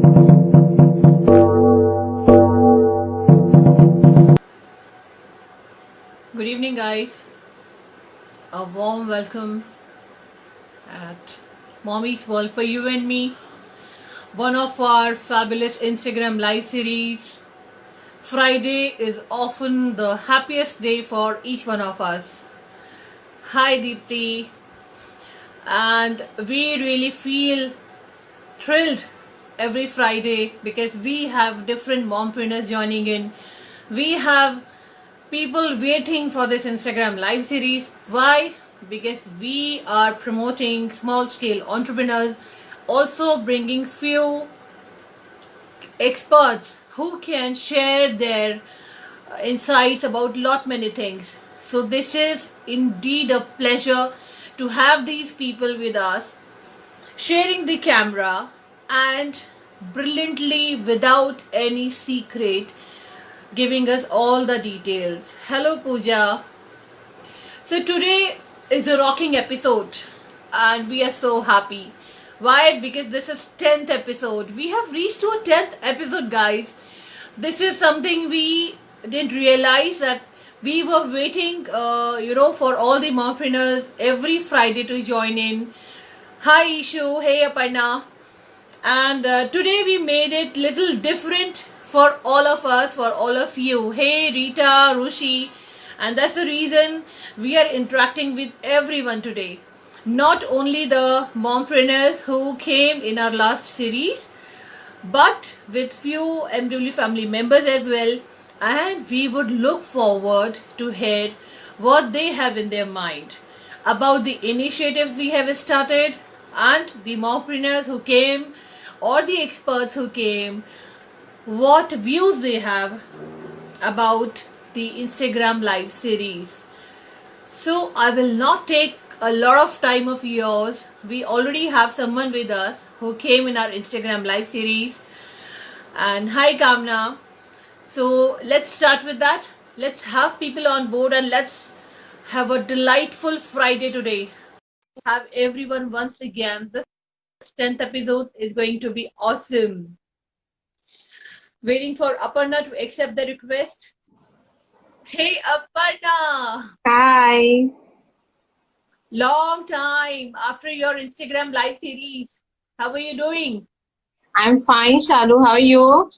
Good evening, guys. A warm welcome at Mommy's World for you and me. One of our fabulous Instagram live series. Friday is often the happiest day for each one of us. Hi, Deepthi. And we really feel thrilled every Friday because we have different mompreneurs joining in. We have people waiting for this Instagram live series. Why? Because we are promoting small scale entrepreneurs, also bringing few experts who can share their insights about lot many things. So this is indeed a pleasure to have these people with us, sharing the camera and brilliantly without any secret giving us all the details. Hello Pooja. So today is a rocking episode and we are so happy. Why? Because this is 10th episode. We have reached to a 10th episode, guys. This is something we didn't realize, that we were waiting for all the mompreneurs every Friday to join in. Hi Ishu, hey Aparna. And today we made it little different for all of us, for all of you. Hey Rita, Rushi. And that's the reason we are interacting with everyone today. Not only the mompreneurs who came in our last series, but with few MW family members as well. And we would look forward to hear what they have in their mind about the initiatives we have started and the mompreneurs who came or the experts who came, what views they have about the Instagram live series. So I will not take a lot of time of yours. We already have someone with us who came in our Instagram live series. And hi Kamna. So let's start with that. Let's have people on board and let's have a delightful Friday today. Have everyone once again. This 10th episode is going to be awesome. Waiting for Aparna to accept the request. Hey Aparna! Hi, Long time after your Instagram live series. How are you doing? I'm fine, Shalu. How are you?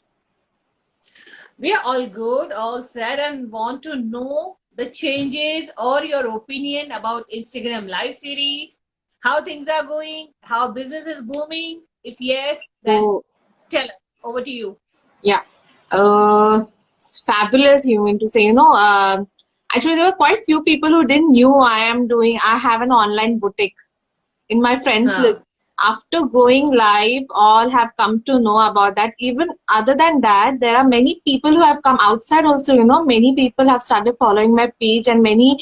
We are all good, all set, and want to know the changes or your opinion about Instagram live series, how things are going, how business is booming. If yes, then So, tell us. Over to you. yeah, it's fabulous. You mean to say, actually, there were quite few people who didn't knew I have an online boutique in my friends list. Huh. After going live, all have come to know about that. Even other than that, there are many people who have come outside also, many people have started following my page and many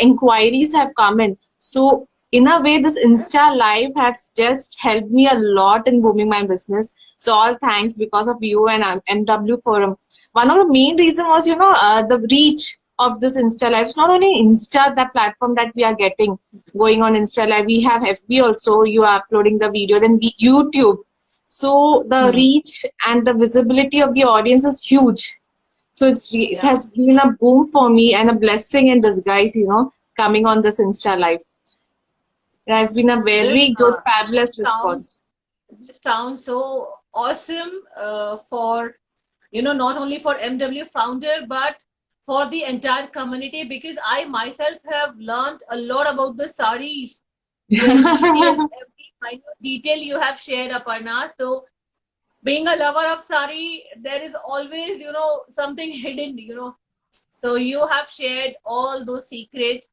inquiries have come in. So, in a way, this Insta Live has just helped me a lot in booming my business. So, all thanks because of you and MW Forum. One of the main reason was, the reach of this Insta Live. It's not only Insta, the platform that we are getting going on Insta Live. We have FB also. You are uploading the video. Then YouTube. So the Hmm. reach and the visibility of the audience is huge. So it Yeah. has been a boom for me and a blessing in disguise, coming on this Insta Live. It has been a This very good, fabulous sounds response. this sounds so awesome for not only for MW founder but for the entire community, because I myself have learned a lot about the saris, the details, every minute detail you have shared, Aparna. So being a lover of sari, there is always something hidden, so you have shared all those secrets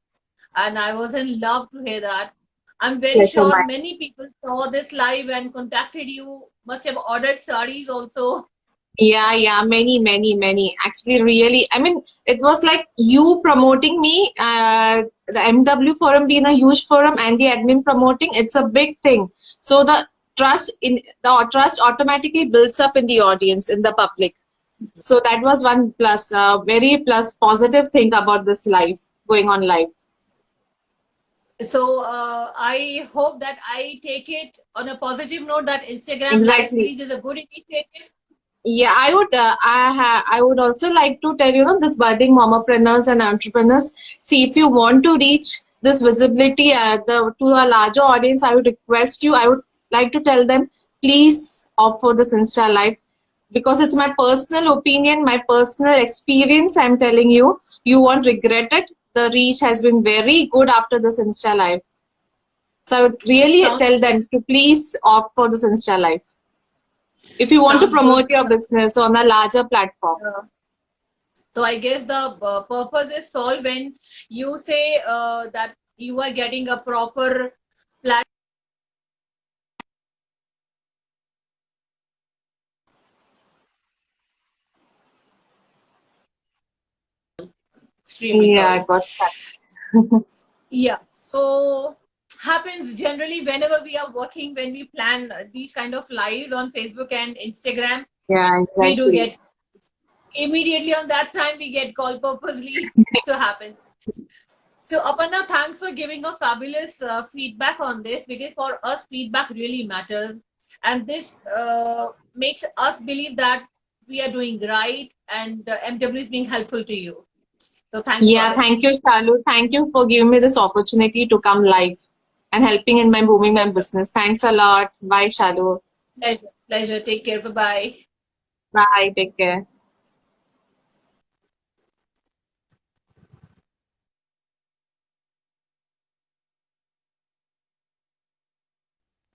and I was in love to hear that. I'm very Pleasure, sure mine. many people saw this live and contacted you, must have ordered saris also. Yeah, many, many, many. Actually, really, I mean, it was like you promoting me, the MW forum being a huge forum and the admin promoting, it's a big thing. So the trust automatically builds up in the audience, in the public. So that was one plus, very plus positive thing about this live, going on live. So I hope that I take it on a positive note that Instagram Live Exactly. series is a good initiative. Yeah, I would. I would also like to tell this budding momopreneurs and entrepreneurs. See, if you want to reach this visibility to a larger audience, I would request you. I would like to tell them, please offer this Insta Live because it's my personal opinion, my personal experience. I'm telling you, you won't regret it. The reach has been very good after this Insta Live. So I would really Sounds tell them to please opt for this Insta Live if you want to sounds good. promote your business on a larger platform. Uh, so I guess the purpose is solved when you say that you are getting a proper platform extremely Yeah, sorry. it was that. Yeah. So happens generally whenever we are working, when we plan these kind of lives on Facebook and Instagram, Yeah, we do exactly. get immediately on that time we get called purposely. So happens. So Aparna, thanks for giving a fabulous feedback on this, because for us feedback really matters, and this makes us believe that we are doing right, and MW is being helpful to you. So thanks for Yeah, thank this. you, Shalu. Thank you for giving me this opportunity to come live and helping in my booming my business. Thanks a lot. Bye, Shalu. Pleasure. Pleasure. Take care. Bye bye. Bye. Take care.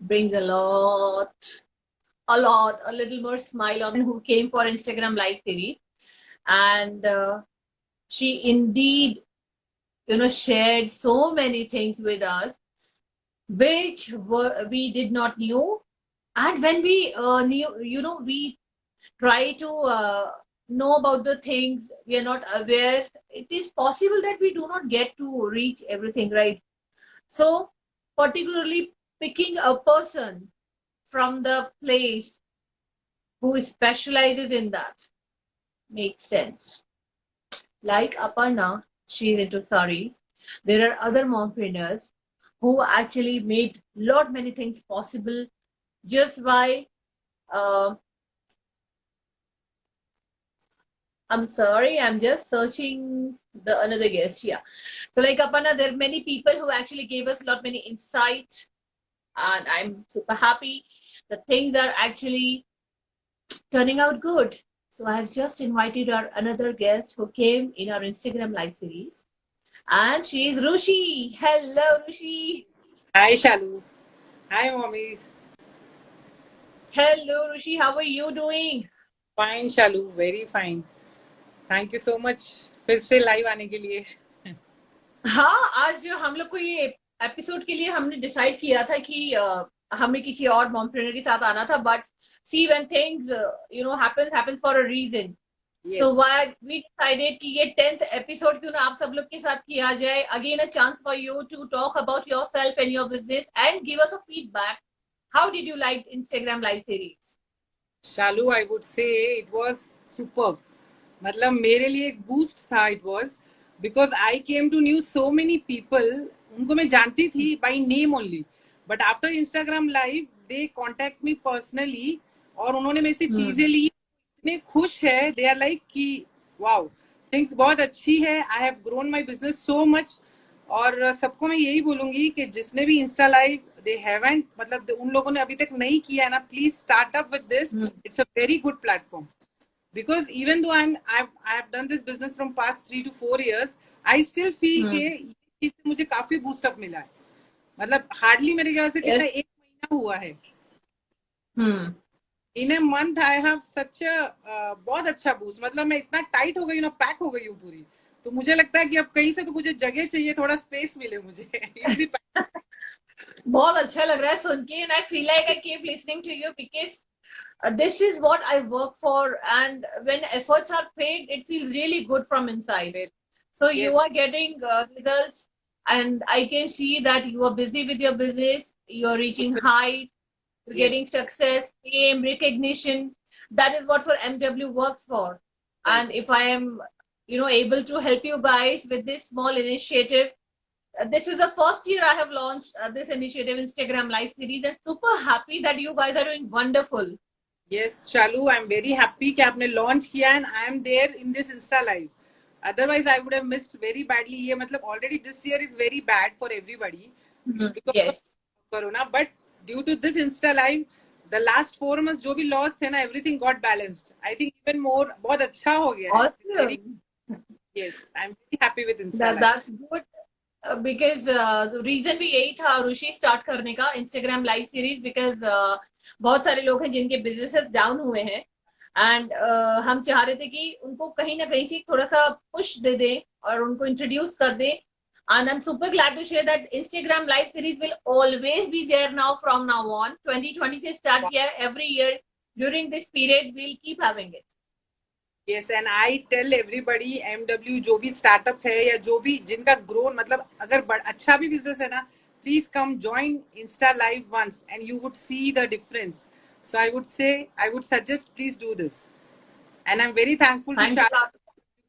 Brings a little more smile on who came for Instagram live series, and she indeed, shared so many things with us which we did not knew, and when we knew, we try to know about the things we are not aware. It is possible that we do not get to reach everything, right? So particularly picking a person from the place who specializes in that makes sense. Like Aparna, she's into saris. There are other mompreneurs who actually made lot many things possible just by uh, I'm sorry, I'm just searching the another guest. Yeah. So like Aparna, there are many people who actually gave us lot many insights, and I'm super happy that things are actually turning out good. So I have just invited our another guest who came in our Instagram live series, and she is Rushi. Hello, Rushi. Hi, Shalu. Hi, mommies. Hello, Rushi. How are you doing? Fine, Shalu. Very fine. Thank you so much फिर से live आने के लिए. हाँ, आज जो हम लोग को ये एपिसोड के लिए हमने डिसाइड किया था कि हमें किसी और मॉमप्रेन्योर के साथ आना था, but see when things happens for a reason. So Yes. Why we decided कि ये 10th एपिसोड क्यों ना आप सब लोग के साथ किया जाए. Again a chance for you to talk about yourself and your business and give us a feedback. How did you like Instagram live series? Shalu, I would say it was superb. मतलब मेरे लिए एक boost था. It was because I came to knew so many people. उनको मैं जानती थी by name only. But after Instagram Live, they contact me personally और उन्होंने मेरे से चीजें ली. इतने खुश है. They are like कि wow, things बहुत अच्छी है. I have grown my business so much. और सबको मैं यही बोलूंगी कि जिसने भी इंस्टा लाइव दे हैवंट मतलब उन लोगों ने अभी तक नहीं किया है ना, please start up with this. It's a very good platform because even though I've done this business from past 3 to 4 years, I still feel कि इससे मुझे काफी बूस्ट अप मिला है. मतलब हार्डली मेरे ख्याल से कितना यस. एक महीना हुआ है. इन a month I have such बहुत अच्छा बूस्ट. मतलब मैं इतना टाइट हो गई ना, पैक हो गई हूँ पूरी. तो मुझे लगता है कि अब कहीं से तो मुझे जगह चाहिए, थोड़ा स्पेस मिले मुझे. इतनी बहुत अच्छा लग रहा है सुन के, and I feel like I keep listening to you because this is what I work for, and when efforts are paid, it feels really good from inside. Pack. So you Yes, are getting results, and I can see that you are busy with your business. You're reaching height, you're yes, getting success, fame, recognition. That is what for MW works for. right. And if I am, able to help you guys with this small initiative, this is the first year I have launched this initiative, Instagram Live Series, and super happy that you guys are doing wonderful. Yes, Shalu, I'm very happy कि आपने launch किया and I am there in this Insta Live. Otherwise, I would have missed very badly. ये मतलब already this year is very bad for everybody because of Yes. Corona. But due to this Insta Live, the last 4 months जो भी loss थे ना, everything got balanced. I think even more बहुत अच्छा हो गया है. Very, Awesome. yes, I'm very happy with Insta That Live. that's good. Because the reason भी यही था रुचि स्टार्ट करने का इंस्टाग्राम लाइव सीरीज, बिकॉज बहुत सारे लोग हैं जिनके बिजनेसेस डाउन हुए हैं एंड हम चाह रहे थे कि उनको कहीं ना कहीं से थोड़ा सा पुश दे दें और उनको इंट्रोड्यूस कर दें. And I'm super glad to share that Instagram live series will always be there now from now on. 2020 से start किया है. Every year during this period we'll keep having it. Yes, and I tell everybody MW जो भी startup है या जो भी जिनका grow मतलब अगर अच्छा भी business है ना, please come join Insta Live once and you would see the difference. So I would suggest please do this. And I'm very thankful to Thank you. Shalu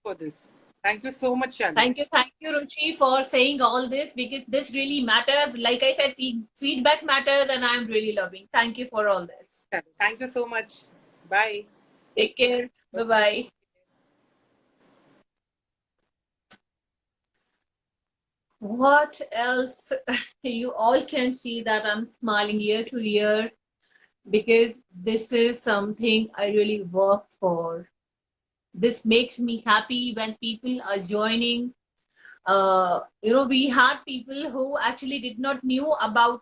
for this. Thank you so much, Shalu. Thank you, Ruchi, for saying all this, because this really matters. Like I said, feedback matters, and I'm really loving. Thank you for all this. Thank you so much. Bye. Take care. Bye-bye. What else? You all can see that I'm smiling year to year because this is something I really work for. This makes me happy when people are joining. We had people who actually did not knew about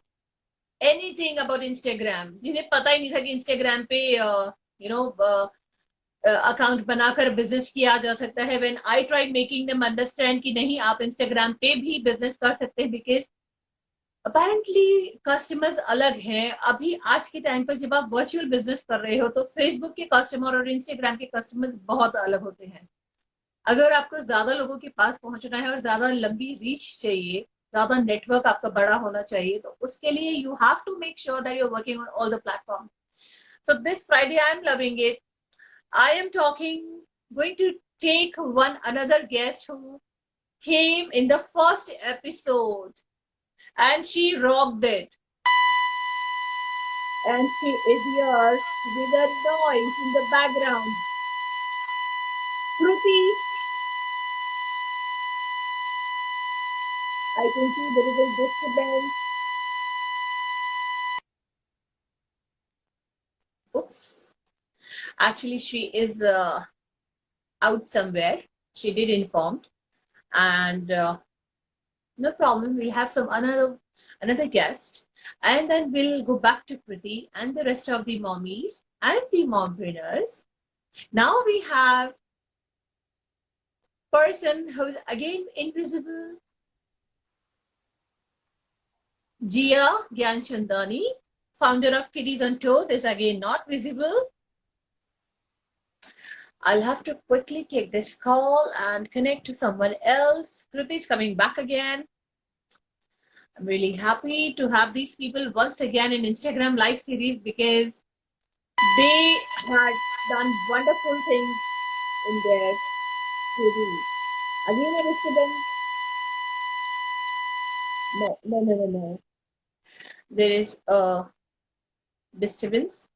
anything about Instagram. जिन्हें पता ही नहीं था कि Instagram पे account बनाकर business किया जा सकता है. When I tried making them understand कि नहीं, आप इंस्टाग्राम पे भी बिजनेस कर सकते हैं, बिकॉज अपेरेंटली कस्टमर्स अलग हैं. अभी आज के टाइम पर जब आप वर्चुअल बिजनेस कर रहे हो तो फेसबुक के कस्टमर और इंस्टाग्राम के कस्टमर्स बहुत अलग होते हैं. अगर आपको ज्यादा लोगों के पास पहुंचना है और ज्यादा लंबी रीच चाहिए, ज्यादा नेटवर्क आपका बड़ा होना चाहिए, तो उसके लिए you have to make sure that you are working on all the platform. So this Friday I am loving it. I am going to take another guest who came in the first episode and she rocked it. And she is here with a noise in the background. Kruti, I can see there is a disturbance. Oops. Actually, she is out somewhere. She did inform, and no problem. We'll have some another guest, and then we'll go back to Kriti and the rest of the mommies and the mompreneurs. Now we have person who is again invisible. Jia Gyanchandani, founder of Kiddies on Toes, is again not visible. I'll have to quickly take this call and connect to someone else. Kriti is coming back again. I'm really happy to have these people once again in Instagram live series because they had done wonderful things in their series. Again a disturbance? No. There is a disturbance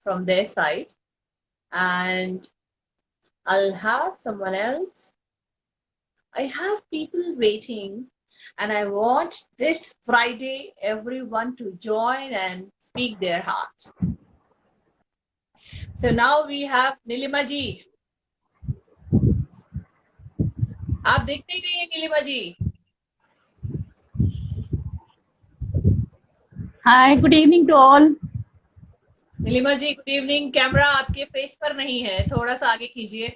from their side, and I'll have someone else. I have people waiting, and I want this Friday everyone to join and speak their heart. So now we have Nilima ji. आप देखते ही नहीं है Neelima ji. Hi, good evening to all. Neelima ji, good evening. Camera आपके face पर नहीं है, थोड़ा सा आगे कीजिए.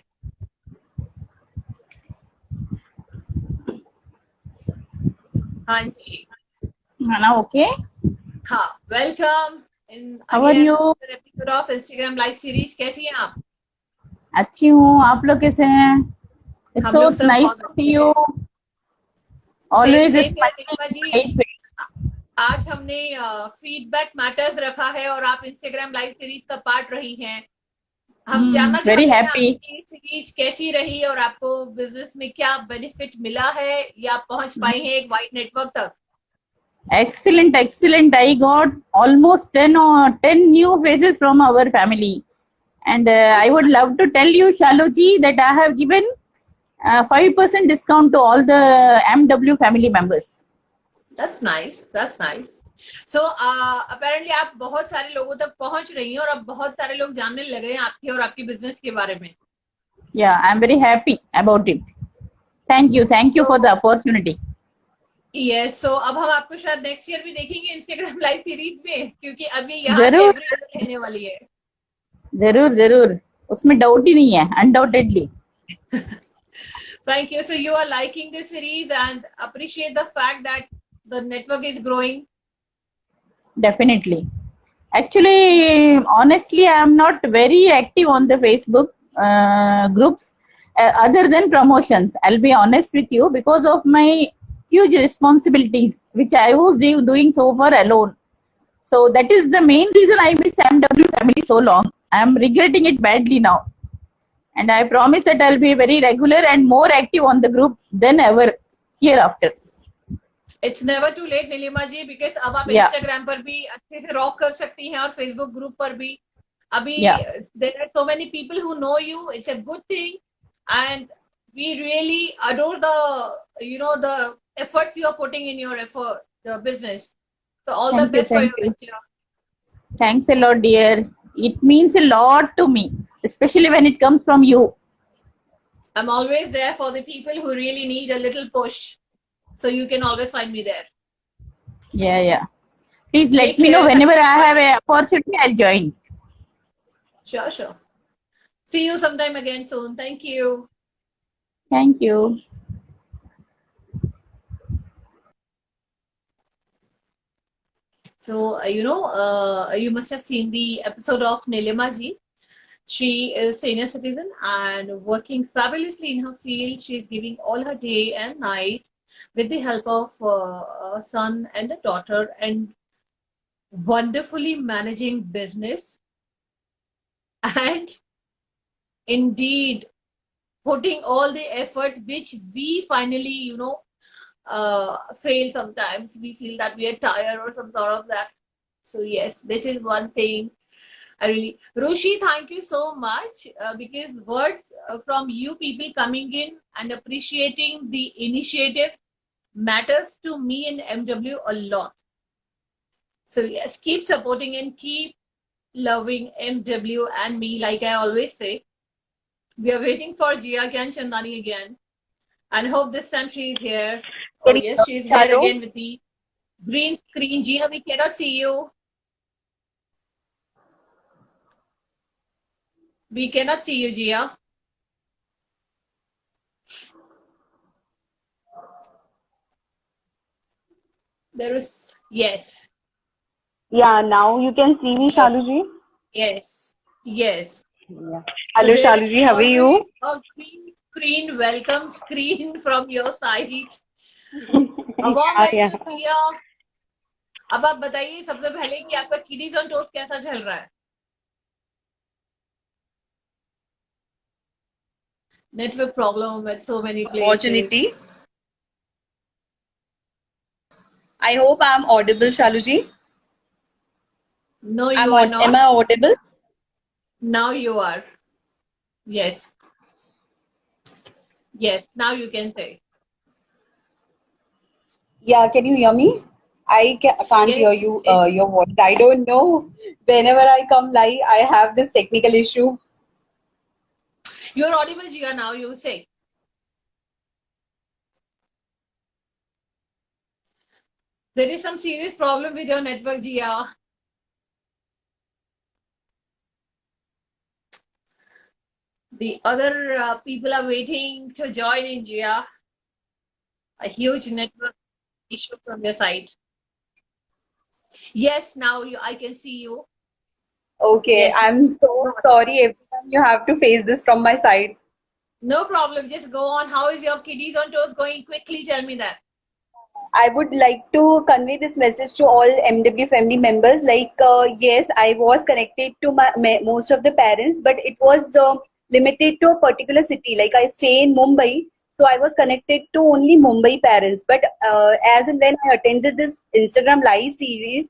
हाँ जी. Hana, okay? हाँ, welcome in How are you? Episode of Instagram live series. कैसी हैं आप? अच्छी हूँ. आप लोग कैसे हैं? It's हम so लोग सब nice बहुत to see you. Always Same smiling, Nilima ji. bright face. आज हमने फीडबैक मैटर्स रखा है और आप इंस्टाग्राम लाइव सीरीज का पार्ट रही हैं. हम जानना Very चाहते हैं happy. आपकी सीरीज कैसी रही और आपको बिजनेस में क्या बेनिफिट मिला है या आप पहुंच पाई हैं एक वाइड नेटवर्क तक. Excellent, excellent. I got almost 10 new faces from our family. And I would love to tell you, Shaluji, that I have given 5% discount to all the MW family members. That's nice. That's nice. So apparently आप बहुत सारे लोगों तक पहुंच रही हैं और अब बहुत सारे लोग जानने लगे हैं आपके और आपकी बिजनेस के बारे में. Yeah, I'm very happy about it. Thank you. Thank you for the opportunity. Yes, so अब हम आपको शायद नेक्स्ट ईयर भी देखेंगे इंस्टाग्राम लाइव सीरीज में, क्योंकि अभी यहाँ जरूर. एवरी रहने वाली है. जरूर जरूर उसमें डाउट ही नहीं है, undoubtedly. Thank you. So you are liking this series and appreciate the fact that the network is growing. Definitely. Actually, honestly, I am not very active on the Facebook groups other than promotions. I'll be honest with you, because of my huge responsibilities, which I was doing so far alone. So that is the main reason I missed MW family so long. I am regretting it badly now. And I promise that I'll be very regular and more active on the group than ever hereafter. It's never too late, Neelima ji, because अब आप Yeah. Instagram पर भी अच्छे से rock कर सकती हैं और फेसबुक ग्रुप पर भी. अभी Yeah. there are so many people who know you. It's a good thing, and we really adore the efforts you are putting in your business. So all the Thank you, best for thank your you. venture. Thanks a lot, dear. It means a lot to me, especially when it comes from you. I'm always there for the people who really need a little push. So you can always find me there. Yeah, yeah. Please let Take me know care. whenever I have an opportunity, I'll join. Sure, sure. See you sometime again soon. Thank you. Thank you. So, you must have seen the episode of Nilima ji. She is senior citizen and working fabulously in her field. She is giving all her day and night with the help of a son and a daughter, and wonderfully managing business, and indeed putting all the efforts which we finally, fail sometimes. We feel that we are tired or some sort of that. So yes, this is one thing. Rushi, thank you so much, because words from you people coming in and appreciating the initiative matters to me and MW a lot. So yes, keep supporting and keep loving MW and me. Like I always say, we are waiting for Jia Gyan Chandani again, and hope this time she is here. Oh yes, she is here Hello. again with the green screen. Jia, we cannot see you. We cannot see you, Jia. There is, yes, Yeah, now you can see me, Shaluji. yes, yes. Yeah. Hello, So there is Shaluji. How are you? always a green screen, welcome screen from your side. A warm Yeah. welcome, Jia. अब आप बताइए सबसे पहले कि आपका kiddies on toast कैसा चल रहा है? Network problem at so many places. Opportunity. I hope I'm audible, Shaluji. No, you are not. Am I audible? Now you are. Yes. Yes, now you can say. Yeah, can you hear me? I can't Yes. hear you, your voice. I don't know. Whenever I come live, I have this technical issue. You're audible, Jia, now you say. There is some serious problem with your network, Jia. The other people are waiting to join in, Jia. A huge network issue from your side. Yes, now I can see you. Okay, Yes. I'm so sorry. Every time you have to face this from my side. No problem. Just go on. How is your kiddies on toes going? Quickly tell me that. I would like to convey this message to all MW family members. Like, yes, I was connected to most of the parents, but it was limited to a particular city. Like, I stay in Mumbai, so I was connected to only Mumbai parents. But as and when I attended this Instagram live series,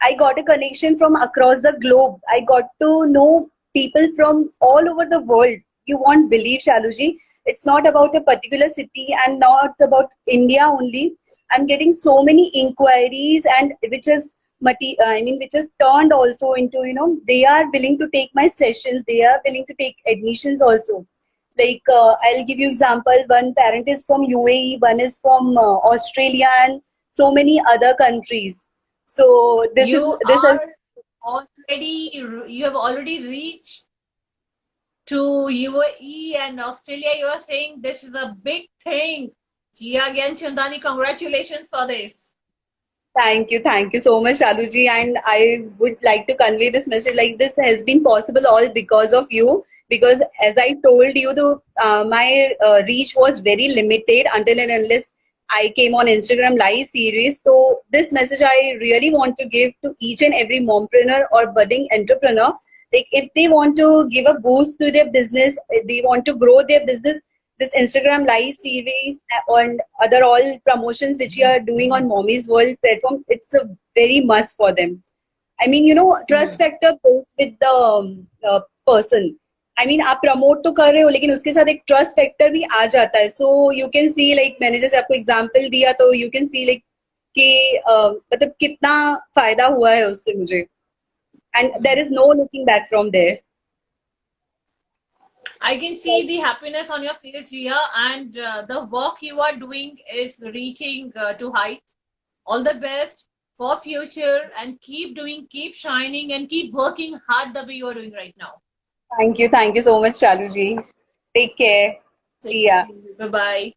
I got a connection from across the globe. I got to know people from all over the world. You won't believe, Shaluji. It's not about a particular city and not about India only. I'm getting so many inquiries, and which has turned also into, they are willing to take my sessions. They are willing to take admissions also. Like, I'll give you example. One parent is from UAE, one is from Australia, and so many other countries. So this has You have already reached to UAE and Australia. You are saying this is a big thing. Jia Gyan Chandani, congratulations for this. Thank you so much, Shaluji. And I would like to convey this message, like, this has been possible all because of you. Because as I told you, my reach was very limited until and unless I came on Instagram live series. So this message I really want to give to each and every mompreneur or budding entrepreneur. Like, if they want to give a boost to their business, if they want to grow their business, this Instagram live series and other all promotions which you are doing on Mommy's World platform, it's a very must for them. I mean, trust factor goes with the person. I mean, आप promote तो कर रहे हो, लेकिन उसके साथ एक trust factor भी आ जाता है. So you can C, like, मैंने जैसे आपको एग्जांपल दिया, तो यू कैन सी, लाइक, कि मतलब कितना फायदा हुआ है उससे मुझे. And there is no looking back from there. I can see the happiness on your face, Jia, and the work you are doing is reaching to heights. All the best for future, and keep doing, keep shining, and keep working hard the way you are doing right now. Thank you so much, Shaluji. Take care. See ya. Bye bye.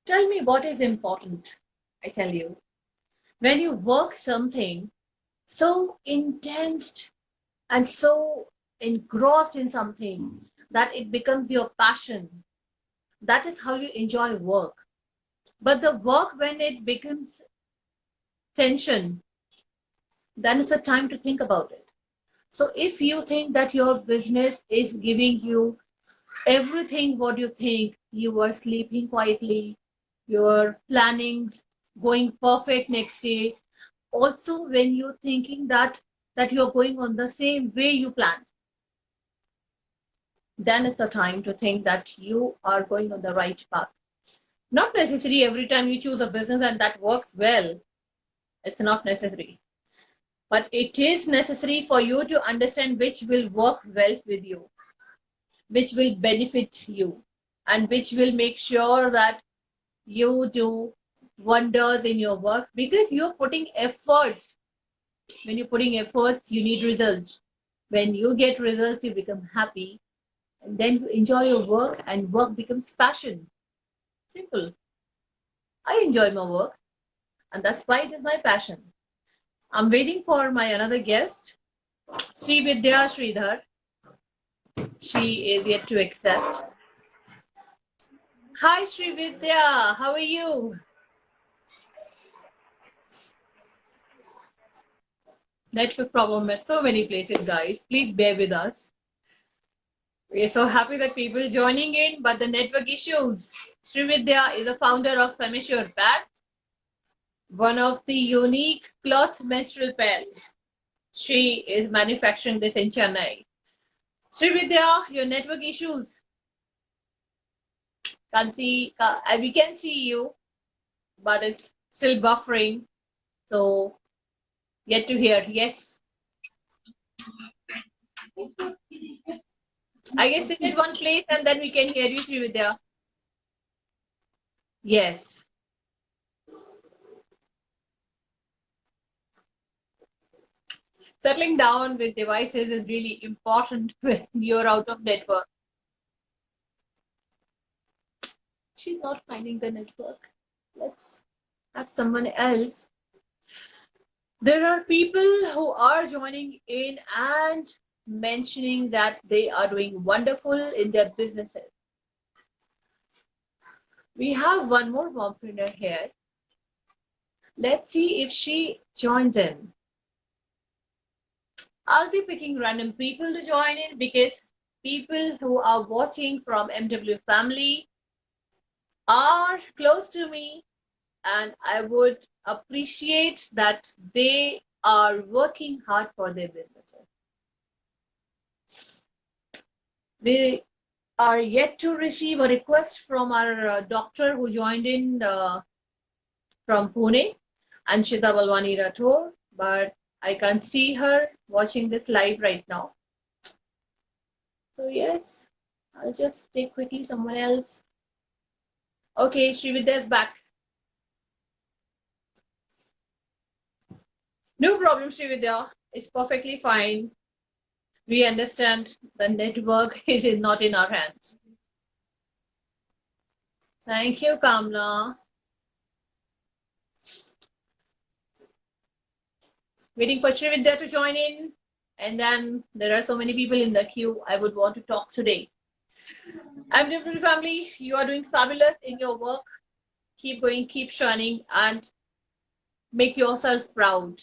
Tell me what is important. I tell you, when you work something so intense and so engrossed in something that it becomes your passion, that is how you enjoy work. But the work, when it becomes tension, then it's a time to think about it. So if you think that your business is giving you everything what you think, you are sleeping quietly, your plannings going perfect next day, also when you're thinking that you're going on the same way you planned, then it's a time to think that you are going on the right path. Not necessary every time you choose a business and that works well. It's not necessary. But it is necessary for you to understand which will work well with you, which will benefit you, and which will make sure that you do wonders in your work, because you're putting efforts. When you're putting efforts, you need results. When you get results, you become happy, and then you enjoy your work, and work becomes passion. Simple. I enjoy my work, and that's why it is my passion. I'm waiting for my another guest, Sri Vidya Sridhar. She is yet to accept. Hi, Sri Vidya. How are you? Network problem at so many places, guys. Please bear with us. We're so happy that people joining in, but the network issues. Sri Vidya is the founder of Femissure Pad, one of the unique cloth menstrual pads. She is manufacturing this in Chennai. Sri Vidya, your network issues. Can't see, we can see you, but it's still buffering. So, yet to hear. Yes. I guess sit at one place and then we can hear you, Sri Vidya. Yes. Settling down with devices is really important when you're out of network. She's not finding the network. Let's have someone else. There are people who are joining in and mentioning that they are doing wonderful in their businesses. We have one more mompreneur here. Let's see if she joins in. I'll be picking random people to join in because people who are watching from MW family are close to me, and I would appreciate that they are working hard for their businesses. We are yet to receive a request from our doctor who joined in from Pune, Anshita Balwani Rathore, but I can't see her watching this live right now. So yes, I'll just take quickly someone else. Okay, Srividya is back. No problem, Srividya. It's perfectly fine. We understand the network is not in our hands. Thank you, Kamla. Waiting for Srividya to join in. And then there are so many people in the queue I would want to talk today. MW family, you are doing fabulous in your work. Keep going, keep shining, and make yourself proud.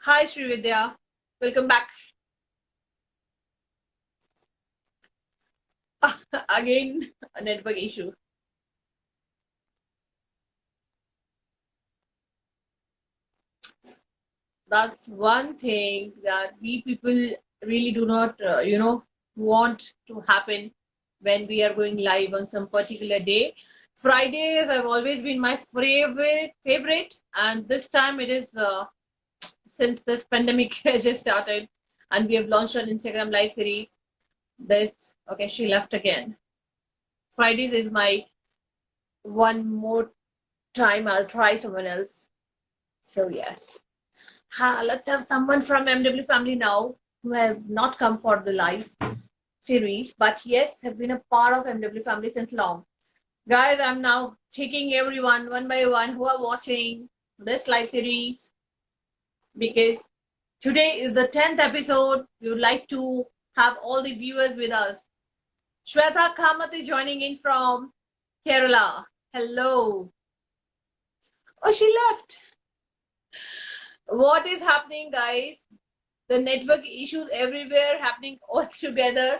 Hi, Srividya. Welcome back. Again, a network issue. That's one thing that we people really do not, want to happen when we are going live on some particular day. Fridays have always been my favorite, and this time it is since this pandemic has just started, and we have launched an Instagram live series. Okay, she left again. Fridays is my one more time. I'll try someone else. So yes. Let's have someone from MW family now who have not come for the live series, but yes, have been a part of MW family since long. Guys, I'm now taking everyone one by one who are watching this live series because today is the 10th episode. We would like to have all the viewers with us. Shweta Kamath is joining in from Kerala. Hello. Oh, she left. What is happening, guys? The network issues everywhere happening all together.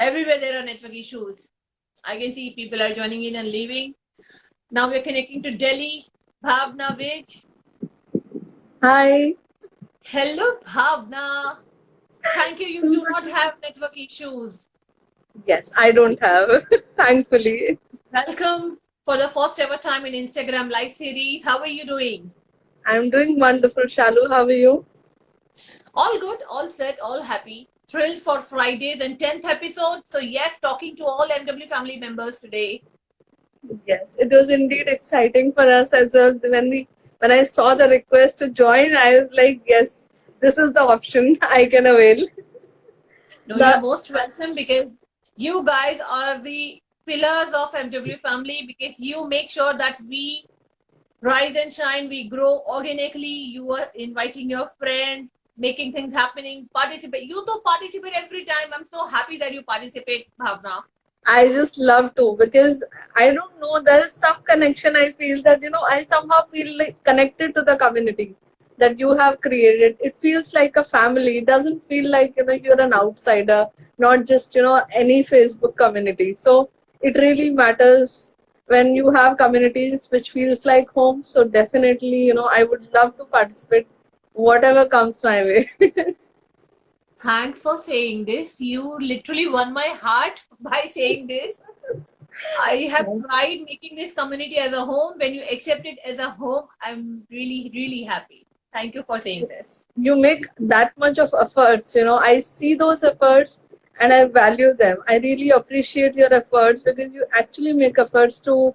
Everywhere there are network issues. I can see people are joining in and leaving. Now we're connecting to Delhi. Bhavna Vij. Hi. Hello, Bhavna. Thank you. You do not have network issues. Yes, I don't have, thankfully. Welcome for the first ever time in Instagram live series. How are you doing? I'm doing wonderful, Shalu. How are you? All good, all set, all happy. Thrilled for Friday's and 10th episode. So yes, talking to all MW family members today. Yes, it was indeed exciting for us as well. When I saw the request to join, I was like, yes, this is the option I can avail. No, you're most welcome because you guys are the pillars of MW family because you make sure that we rise and shine, we grow organically. You are inviting your friends, making things happening, participate. You do participate every time. I'm so happy that you participate, Bhavna. I just love to because I don't know, there is some connection I feel that, I somehow feel like connected to the community that you have created. It feels like a family. It doesn't feel like, you're an outsider, not just, any Facebook community. So it really matters when you have communities which feels like home. So definitely, I would love to participate, whatever comes my way. Thanks for saying this. You literally won my heart by saying this. I have tried making this community as a home. When you accept it as a home, I'm really, really happy. Thank you for saying this. You make that much of efforts. I see those efforts and I value them. I really appreciate your efforts because you actually make efforts to,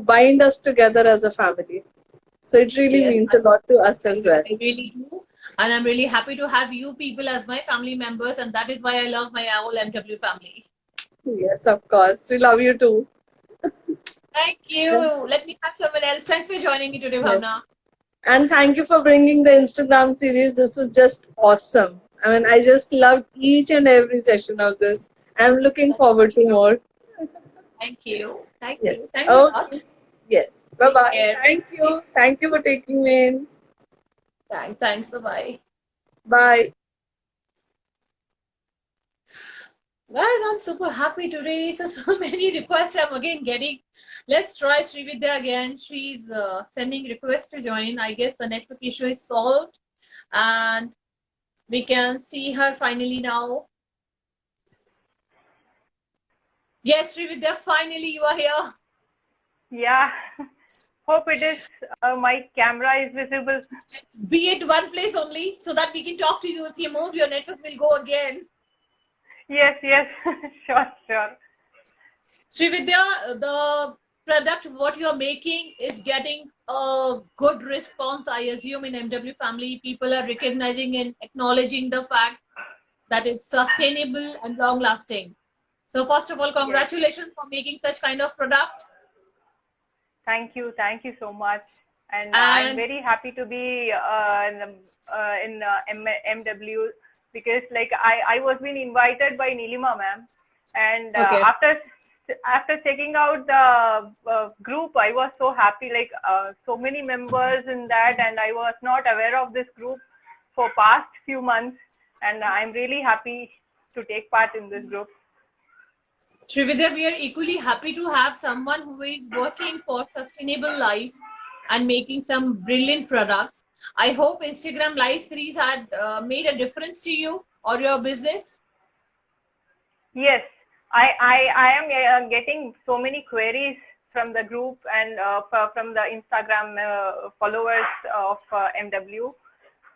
bind us together as a family. So it really means a lot to us as well. I really do. And I'm really happy to have you people as my family members. And that is why I love my whole MW family. Yes, of course. We love you too. Thank you. Let me have someone else. Thanks for joining me today, Bhavna. Yes. And thank you for bringing the Instagram series. This was just awesome. I just loved each and every session of this. I'm looking forward to more. Thank you. Thank Yes. you. Thanks a lot. Okay. Yes. Bye bye. care. Thank you. Thank you for taking me in. Thanks. Thanks. Bye bye. Bye. Guys, I'm super happy today. So many requests I'm again getting. Let's try Srividya again. She's sending requests to join. I guess the network issue is solved and we can see her finally now. Yes, Srividya, finally you are here. Yeah. Hope it is. My camera is visible. Be it one place only so that we can talk to you. If you move, your network will go again. Yes, yes. Sure, sure. Srividya, the product what you're making is getting a good response, I assume, in MW family. People are recognizing and acknowledging the fact that it's sustainable and long lasting. So first of all, congratulations for making such kind of product. Thank you. Thank you so much. And I'm And very happy to be in MW because like I was being invited by Nilima ma'am, and okay. after checking out the group, I was so happy. Like so many members in that, and I was not aware of this group for past few months, and I'm really happy to take part in this group. Srividya, we are equally happy to have someone who is working for sustainable life and making some brilliant products. I hope Instagram live series had made a difference to you or your business. Yes, I am getting so many queries from the group and from the Instagram followers of MW.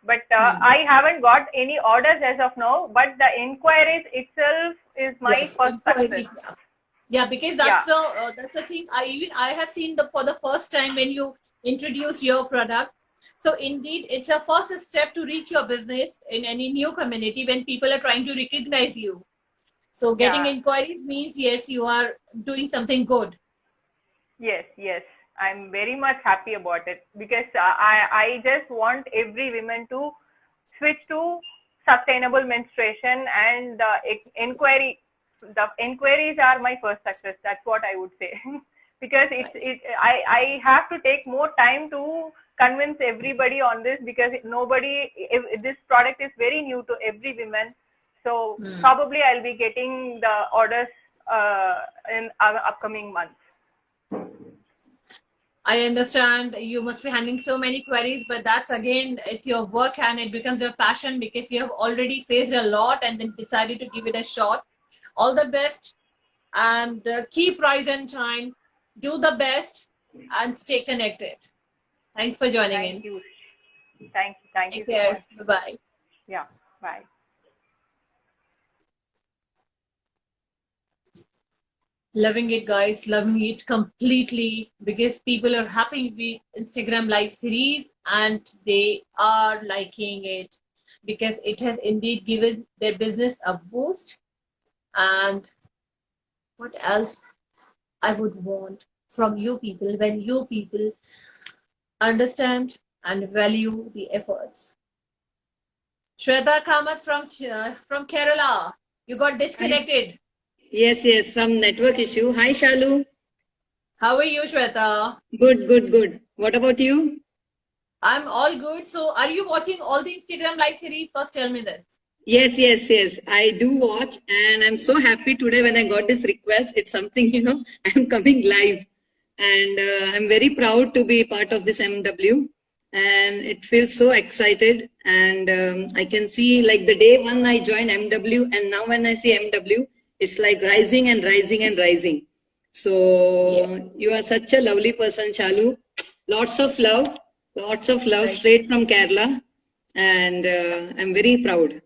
But I haven't got any orders as of now. But the inquiries itself is my Yes, first inquiries, success. yeah. Yeah, because that's the thing. I have seen for the first time when you introduce your product. So indeed, it's a first step to reach your business in any new community when people are trying to recognize you. So getting Yeah. inquiries means yes, you are doing something good. Yes, yes. I'm very much happy about it because I just want every woman to switch to sustainable menstruation, and the inquiries are my first success. That's what I would say. Because I have to take more time to convince everybody on this because this product is very new to every woman. So probably I'll be getting the orders in upcoming months. I understand you must be handling so many queries, but that's again, it's your work and it becomes your passion because you have already faced a lot and then decided to give it a shot. All the best and keep rise and shine. Do the best and stay connected. Thanks for joining in. Thank you. Thank you. Thank you Take so care. much. Bye-bye. Yeah. Bye. Loving it, guys. Loving it completely because people are happy with Instagram live series and they are liking it because it has indeed given their business a boost. And what else I would want from you people when you people understand and value the efforts. Shweta Kamath from Kerala. You got disconnected. Yes, yes, some network issue. Hi, Shalu. How are you, Shweta? Good, good, good. What about you? I'm all good. So, are you watching all the Instagram live series? First, tell me this. Yes, yes, yes. I do watch, and I'm so happy today when I got this request. It's something, I'm coming live. And I'm very proud to be part of this MW. And it feels so excited. And I can see like the day one I joined MW, and now when I see MW, it's like rising and rising and rising. So you are such a lovely person, Shalu. Lots of love straight from Kerala. And I'm very proud.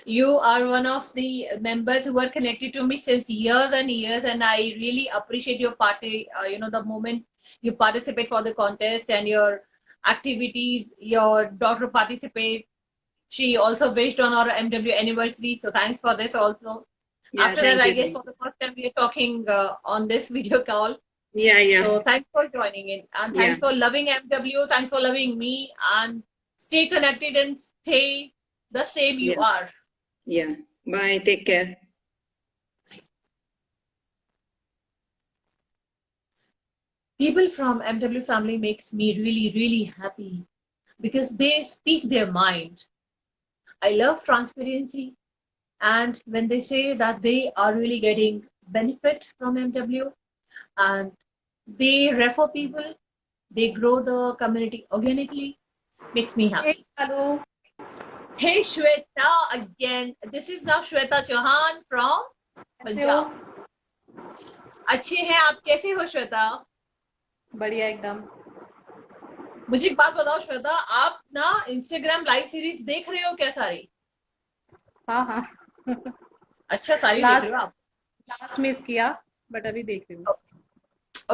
You are one of the members who are connected to me since years and years, and I really appreciate your party. The moment you participate for the contest and your activities, your daughter participates. She also wished on our MW anniversary, so thanks for this also. Yeah, After that, I guess for the first time we are talking on this video call. Yeah, yeah. So thanks for joining in, and thanks for loving MW. Thanks for loving me, and stay connected and stay the same you are. Yeah. Bye. Take care. People from MW family makes me really, really happy because they speak their mind. I love transparency, and when they say that they are really getting benefit from MW and they refer people, they grow the community organically, makes me happy. Hey, Salu. Hey Shweta again. This is now Shweta Chauhan from कैसे हो? पंजाब. अच्छे हैं आप, कैसे हो श्वेता? बढ़िया एकदम. मुझे एक बात बताओ श्वेता, आप ना इंस्टाग्राम लाइव सीरीज देख रहे हो क्या सारी? हाँ हाँ. अच्छा, सारी देख रहे हो आप? लास्ट मिस किया बट अभी देख रही हूँ.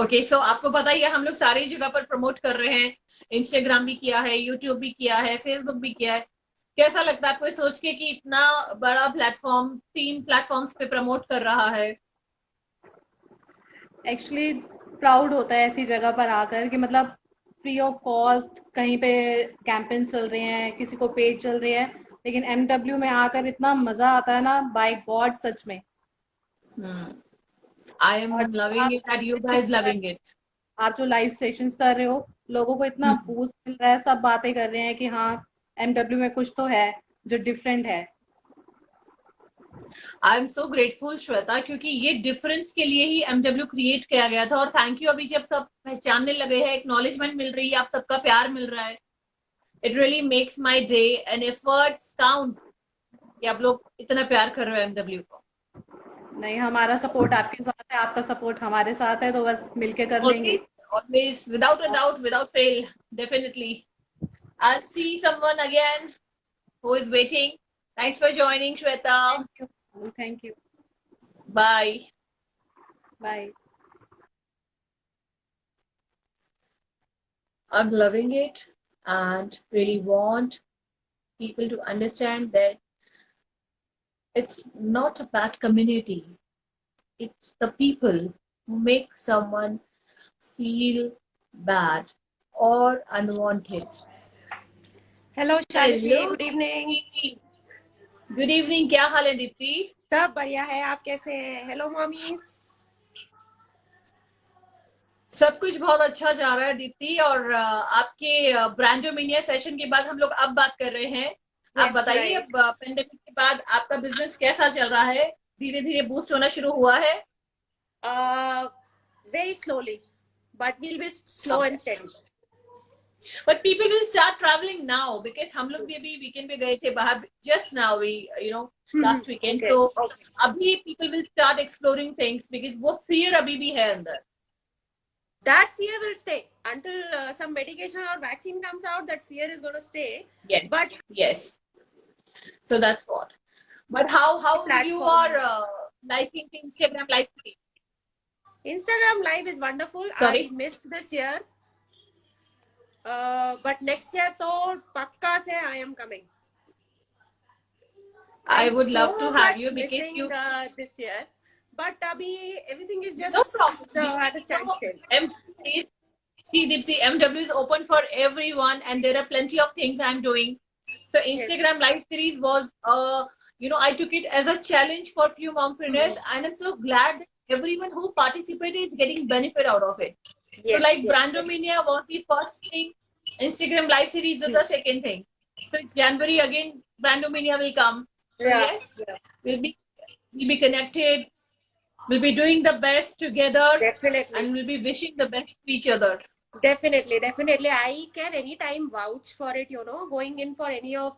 ओके, सो आपको पता ही है हम लोग सारी जगह पर प्रमोट कर रहे हैं. इंस्टाग्राम भी किया है, यूट्यूब भी किया है, फेसबुक भी किया है. कैसा लगता है आपको ये सोच के कि इतना बड़ा प्लेटफॉर्म 3 प्लेटफॉर्म्स पे प्रमोट कर रहा है? एक्चुअली प्राउड होता है ऐसी जगह पर आकर कि मतलब फ्री ऑफ कॉस्ट कहीं पे कैंपेन चल रहे हैं, किसी को पेड चल रहे हैं, लेकिन MW में आकर इतना मजा आता है ना, बाय गॉड सच में. आई am loving it and you guys loving it. आप जो लाइव सेशंस कर रहे हो, लोगों को इतना बूस्ट मिल रहा है, सब बातें कर रहे हैं कि हाँ MW में कुछ तो है जो डिफरेंट है. I am so grateful Shweta, क्योंकि ये डिफरेंस के लिए ही MW क्रिएट किया गया था. और थैंक यू, अभी जब सब पहचानने लगे हैं, एक्नॉलेजमेंट मिल रही है, आप सबका प्यार मिल रहा है, it really makes my day and efforts count कि आप लोग इतना प्यार कर रहे हो MW को. नहीं, हमारा सपोर्ट आपके साथ है, आपका सपोर्ट हमारे साथ है, तो बस मिलके कर लेंगे. Always, without a doubt, without fail, definitely. I'll see someone again who is waiting. Thanks for joining, Shweta. Thank you. Bye. Bye. I'm loving it and really want people to understand that it's not a bad community. It's the people who make someone feel bad or unwanted. Hello Shalu ji, Hello. Good evening. Good evening. क्या हाल है दीप्ति? सब बढ़िया है, आप कैसे हैं? Hello mommies. सब कुछ बहुत अच्छा जा रहा है दीप्ति. और आपके ब्रांडोमिनिया सेशन के बाद हम लोग अब बात कर रहे हैं. आप Yes, बताइए, right. अब पेंडेमिक के बाद आपका बिजनेस कैसा चल रहा है? धीरे धीरे बूस्ट होना शुरू हुआ है? Very slowly, but we'll be slow and steady. But people will start traveling now because हम लोग भी अभी वीकेंड पे गए थे बाहर. Just now we, last weekend. Okay, So okay. अभी people will start exploring things because वो fear अभी भी है अंदर. That fear will stay until some medication or vaccine comes out. That fear is going to stay. Yes. But Yes. So that's what. But how you Platform. are liking Instagram live stream? Instagram Live is wonderful. Sorry? I missed this year. But next year तो पक्का से I am coming. I I'm would love so to have much you because missing, you. this year. But abhi everything is just No problem. at a standstill. See, Dipti, MW is open for everyone, and there are plenty of things I'm doing. So Instagram live series was, I took it as a challenge for few mompreneurs, and I'm so glad that everyone who participated is getting benefit out of it. Yes, so like yes, Brandomania was the first thing, Instagram live series is the second thing. So January again, Brandomania will come. So Yeah, yes, yeah. we'll be connected. We'll be doing the best together, Definitely. and we'll be wishing the best to each other. Definitely. I can anytime vouch for it, going in for any of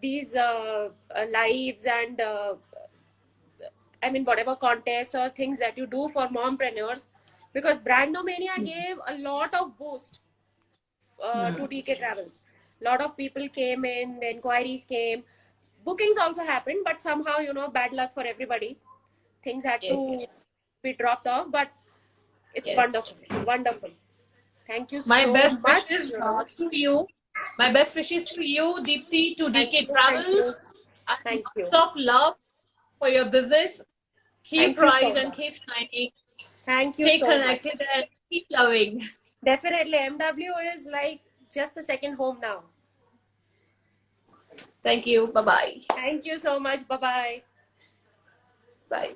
these lives and I mean, whatever contests or things that you do for mompreneurs, because Brandomania gave a lot of boost to DK Travels. A lot of people came in, the inquiries came, bookings also happened, but somehow, bad luck for everybody. Things had to be dropped off, but it's wonderful. Wonderful. Thank you My so best much. wishes to you. My best wishes to you, Deepthi, to Thank DK you, Travels. Thank you. Lots of love for your business. Keep Thank you so rise and much. keep shining. Thank you Stay so much. connected and keep loving. Definitely, MW is like just the second home now. Thank you. Bye-bye. Thank you so much. Bye-bye. Bye.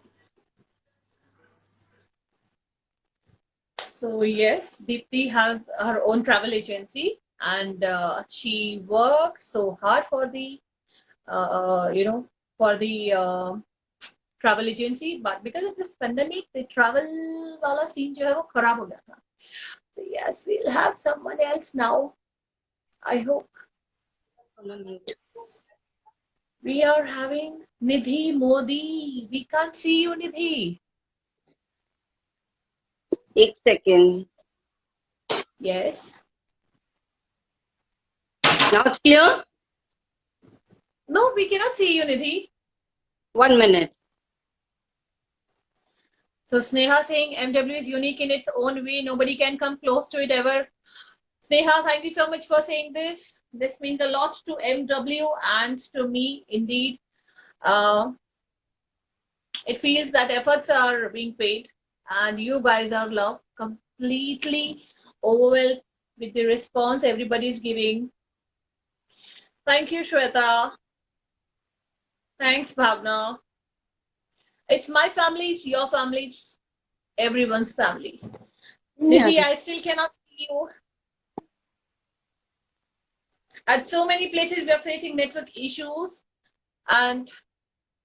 So yes, Deepthi has her own travel agency, and she works so hard for the, for the travel agency. But because of this pandemic, the travel wala scene जो है वो खराब हो गया था. So yes, we'll have someone else now. I hope. We are having Nidhi Modi. We can't see you, Nidhi. 1 second. Yes. Now it's clear? No, we cannot see you, Nidhi. 1 minute. So Sneha saying MW is unique in its own way. Nobody can come close to it ever. Sneha, thank you so much for saying this. This means a lot to MW and to me, indeed. It feels that efforts are being paid and you guys are loved, completely overwhelmed with the response everybody is giving. Thank you, Shweta. Thanks, Bhavna. It's my family, it's your family, it's everyone's family. Nidhi, I still cannot see you. At so many places, we are facing network issues. And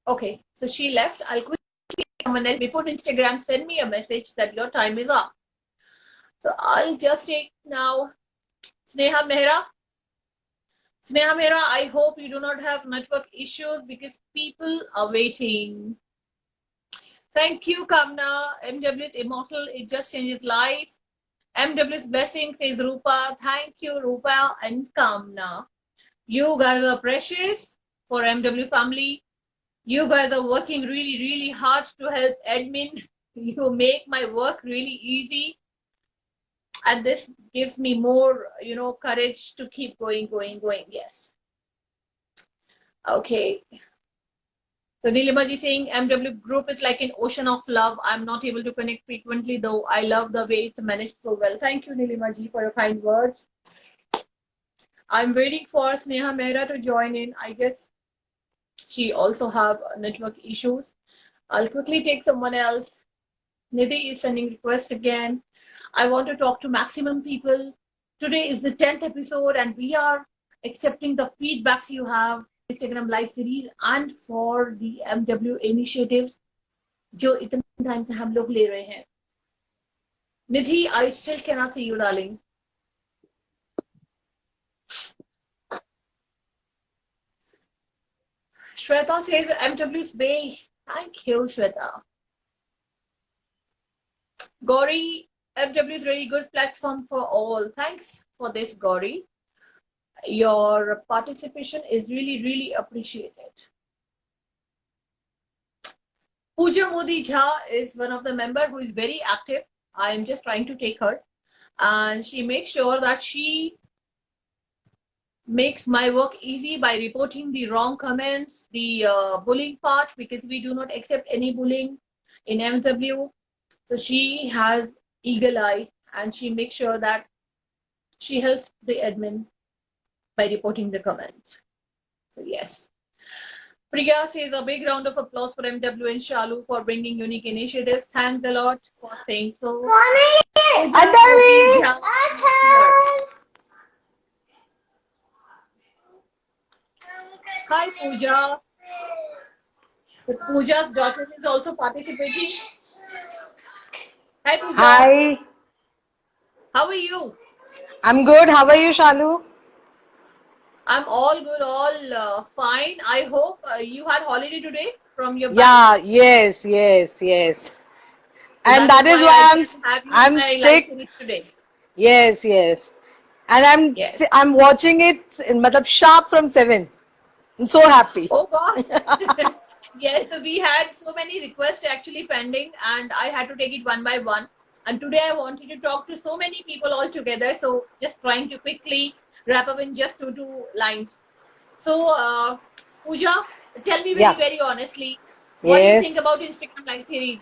okay, so she left. I'll quickly someone else before Instagram send me a message that your time is up. So I'll just take now Sneha Mehra. Sneha Mehra, I hope you do not have network issues because people are waiting. Thank you, Kamna. MW is immortal. It just changes lives. MW's blessing, says Rupa. Thank you, Rupa and Kamna. You guys are precious for MW family. You guys are working really, really hard to help admin. You make my work really easy. And this gives me more, courage to keep going. Yes. Okay. So Nilima ji saying MW group is like an ocean of love. I'm not able to connect frequently though. I love the way it's managed so well. Thank you, Nilima ji, for your kind words. I'm waiting for Sneha Mehra to join in. I guess she also have network issues. I'll quickly take someone else. Nidhi is sending requests again. I want to talk to maximum people. Today is the 10th episode and we are accepting the feedbacks you have. Instagram live series and for the MW initiatives जो इतने time से हम लोग ले रहे हैं. Nidhi, I still cannot see you, darling. Shweta says MW's Bay. Thank you, Shweta. Gauri, MW is really good platform for all. Thanks for this, Gauri. Your participation is really, really appreciated. Pooja Modi Jha is one of the members who is very active. I am just trying to take her. And she makes sure that she makes my work easy by reporting the wrong comments, the bullying part, because we do not accept any bullying in MW. So she has eagle eye and she makes sure that she helps the admin by reporting the comments. So yes. Priya says a big round of applause for MW and Shalu for bringing unique initiatives. Thanks a lot for saying so. Hi Pooja. So Pooja's daughter is also participating. Hi Pooja. Hi. How are you? I'm good. How are you, Shalu? I'm all good, all fine. I hope you had holiday today from your Yeah, yes. So And that that is why why I I'm just have you I'm my live stick. series today. Yes. And Yes. I'm watching it in matlab sharp from 7. I'm so happy. Oh God. Yes, we had so many requests actually pending and I had to take it one by one. And today I wanted to talk to so many people all together. So just trying to quickly wrap up in just two lines. So Pooja, tell me Yeah. very honestly, what do you Yes. think about Instagram Live series?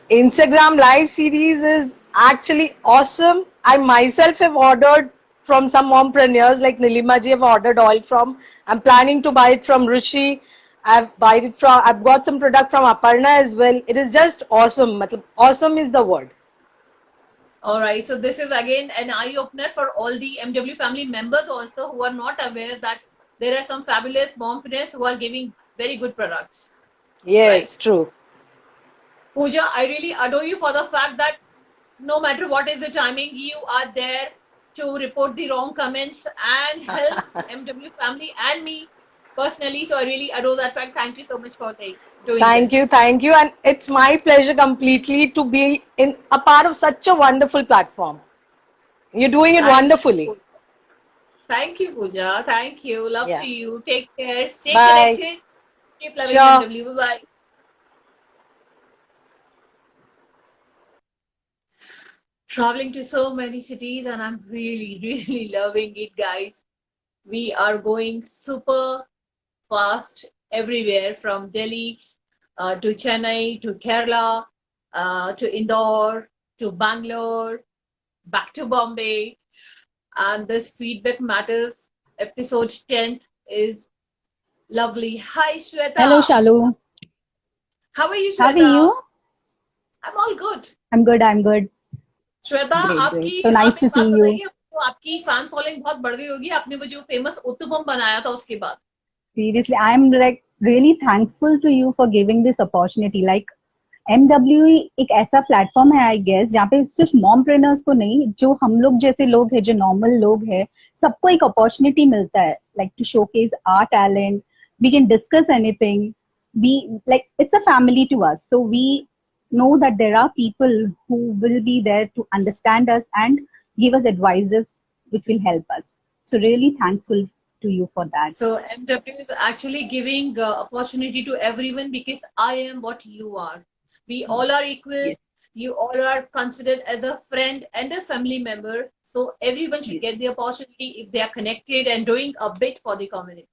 Instagram live series is actually awesome. I myself have ordered from some mompreneurs like Nilima ji have ordered oil from. I'm planning to buy it from Rishi. I've got some product from Aparna as well. It is just awesome. Matlab, awesome is the word. All right, so this is again an eye opener for all the MW family members also who are not aware that there are some fabulous mompreneurs who are giving very good products. Yes, true. Pooja, I really adore you for the fact that no matter what is the timing, you are there to report the wrong comments and help MW family and me personally. So I really adore that fact. Thank you so much for doing Thank this. you, thank you. And it's my pleasure completely to be in a part of such a wonderful platform. You're doing it wonderfully. Thank you, Pooja. Thank you. Love Yeah. to you. Take care. Stay Bye. connected. Keep loving Sure. MW. Bye-bye. Traveling to so many cities and I'm really, really loving it, guys. We are going super fast everywhere from Delhi to Chennai to Kerala to Indore to Bangalore, back to Bombay. And this Feedback Matters episode 10th is lovely. Hi, Shweta. Hello, Shalu. How are you, Shweta? How are you? I'm all good. I'm good. I'm good. Shweta Great, आपकी great. So nice आप to एक बात see you. बताइए, तो आपकी fan following बहुत बढ़ गई होगी, आपने वो जो फेमस उत्तपम बनाया था उसके बाद. Seriously, I'm like really thankful to you for giving this opportunity. Like MWE एक ऐसा प्लेटफॉर्म है, आई गेस, जहाँ पे सिर्फ मॉमप्रेन्योर्स को नहीं, जो हम लोग जैसे लोग हैं, जो नॉर्मल लोग हैं, सबको एक अपॉर्चुनिटी मिलता है, like to showcase our talent. We can discuss anything. We like it's a family to us, so we know that there are people who will be there to understand us and give us advices which will help us. So really thankful to you for that. So MW is actually giving opportunity to everyone because I am what you are. We all are equal. Yes. You all are considered as a friend and a family member. So everyone should get the opportunity if they are connected and doing a bit for the community.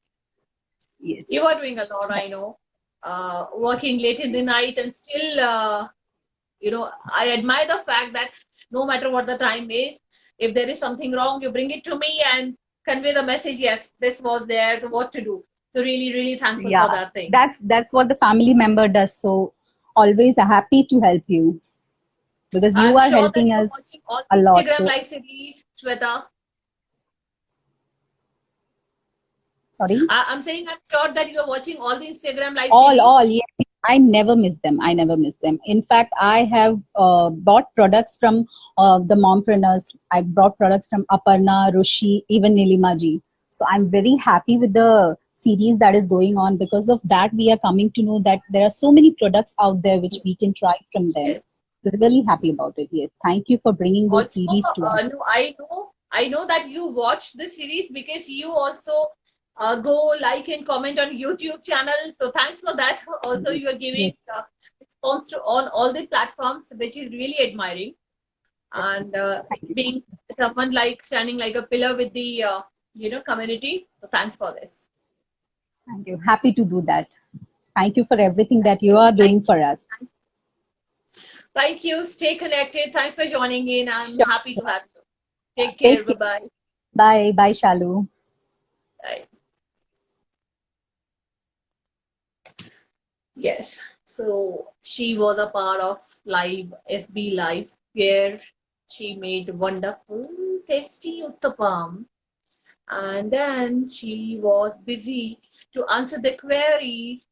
Yes. You are doing a lot, I know. Working late in the night and still, I admire the fact that no matter what the time is, if there is something wrong, you bring it to me and convey the message. Yes, this was there. What to do? So really, really thankful for that thing. That's what the family member does. So always happy to help you because you I'm are sure helping that you're us watching all a lot. Instagram So, live series, Shweta. sorry. I'm saying I'm sure that you're watching all the Instagram live All series. yes. I never miss them. I never miss them. In fact, I have bought products from the mompreneurs. I bought products from Aparna, Rushi, even Nilimaji. So I'm very happy with the series that is going on. Because of that, we are coming to know that there are so many products out there which we can try from them. Yes. So really happy about it. Yes, thank you for bringing those Also, series to us. no, I know that you watch the series because you also go like and comment on YouTube channel. So thanks for that. Also, you are giving response to on all the platforms, which is really admiring. And being someone like standing like a pillar with the community. So thanks for this. Thank you. Happy to do that. Thank you for everything that you are doing for us. Thank you. Stay connected. Thanks for joining in. I'm Sure. happy to have you. Take care. Take care. Bye-bye. Bye. Bye, Shalu. Bye. Yes. So she was a part of live SB Live where she made wonderful, tasty uttapam. And then she was busy to answer the query